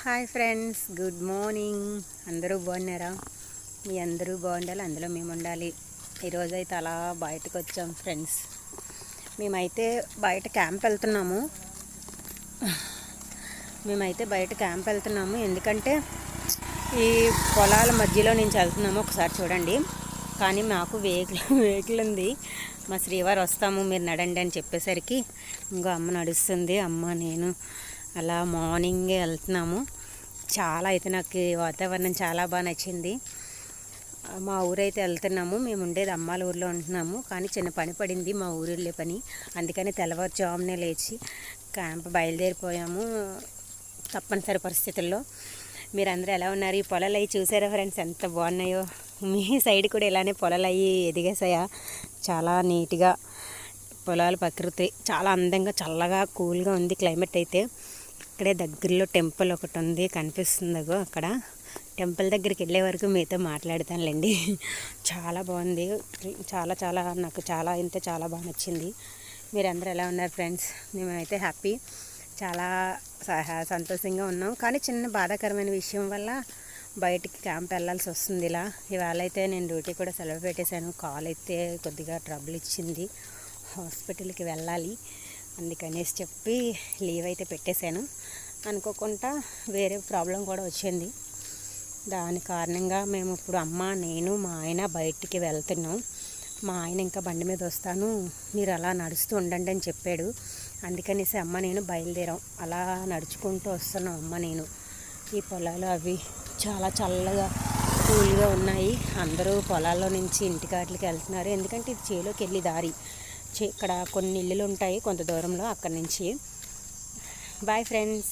Hi friends, good morning. అందరూ బాగున్నారా? మీ అందరూ బాగుండాలి, అందులో మేము ఉండాలి. ఈరోజు అయితే అలా బయటకు వచ్చాం ఫ్రెండ్స్. మేమైతే బయట క్యాంప్ వెళ్తున్నాము. ఎందుకంటే ఈ పొలాల మధ్యలో నుంచి వెళ్తున్నాము. ఒకసారి చూడండి. కానీ మాకు వెహికల్ ఉంది. మా శ్రీవారు వస్తాము మీరు నడండి అని చెప్పేసరికి ఇంకో అమ్మ నడుస్తుంది, అమ్మ నేను అలా మార్నింగే వెళ్తున్నాము. చాలా అయితే నాకు వాతావరణం చాలా బాగా నచ్చింది. మా ఊరైతే వెళ్తున్నాము. మేము ఉండేది అమ్మాల ఊరిలో ఉంటున్నాము. కానీ చిన్న పని పడింది, మా ఊరిలో పని. అందుకని తెల్లవారుజామునే లేచి క్యాంప్ బయలుదేరిపోయాము తప్పనిసరి పరిస్థితుల్లో. మీరందరూ ఎలా ఉన్నారు? ఈ పొలాలు అవి చూసారా ఫ్రెండ్స్, ఎంత బాగున్నాయో? మీ సైడ్ కూడా ఇలానే పొలాలు అవి ఎదిగేసాయా? చాలా నీట్గా పొలాలు, ప్రకృతి చాలా అందంగా చల్లగా కూల్గా ఉంది క్లైమేట్ అయితే. ఇక్కడే దగ్గరలో టెంపుల్ ఒకటి ఉంది, కనిపిస్తుందో అక్కడ. టెంపుల్ దగ్గరికి వెళ్ళే వరకు మీతో మాట్లాడతానులేండి. చాలా బాగుంది, చాలా నాకు చాలా బాగా నచ్చింది. మీరందరూ ఎలా ఉన్నారు ఫ్రెండ్స్? మేమైతే హ్యాపీ, చాలా సంతోషంగా ఉన్నాం. కానీ చిన్న బాధాకరమైన విషయం వల్ల బయటికి క్యాంప్ వెళ్ళాల్సి వస్తుంది. ఇవాళ అయితే నేను డ్యూటీ కూడా సెలవు పెట్టేశాను. కాల్ అయితే కొద్దిగా ట్రబుల్ ఇచ్చింది, హాస్పిటల్కి వెళ్ళాలి. అందుకనేసి చెప్పి లీవ్ అయితే పెట్టేశాను. అనుకోకుండా వేరే ప్రాబ్లం కూడా వచ్చింది. దాని కారణంగా మేము ఇప్పుడు అమ్మ, నేను, మా ఆయన బయటికి వెళ్తున్నాం. మా ఆయన ఇంకా బండి మీద వస్తాను, మీరు అలా నడుస్తూ ఉండండి అని చెప్పాడు. అందుకనేసి అమ్మ నేను బయలుదేరాం. అలా నడుచుకుంటూ వస్తున్నాం అమ్మ నేను. ఈ పొలాలు అవి చాలా చల్లగా కూల్గా ఉన్నాయి. అందరూ పొలాల్లో నుంచి ఇంటికాట్లకి వెళ్తున్నారు. ఎందుకంటే ఇది చేలోకి వెళ్ళి దారి. ఇక్కడ కొన్ని ఇల్లులు ఉంటాయి కొంత దూరంలో, అక్కడి నుంచి. Bye friends.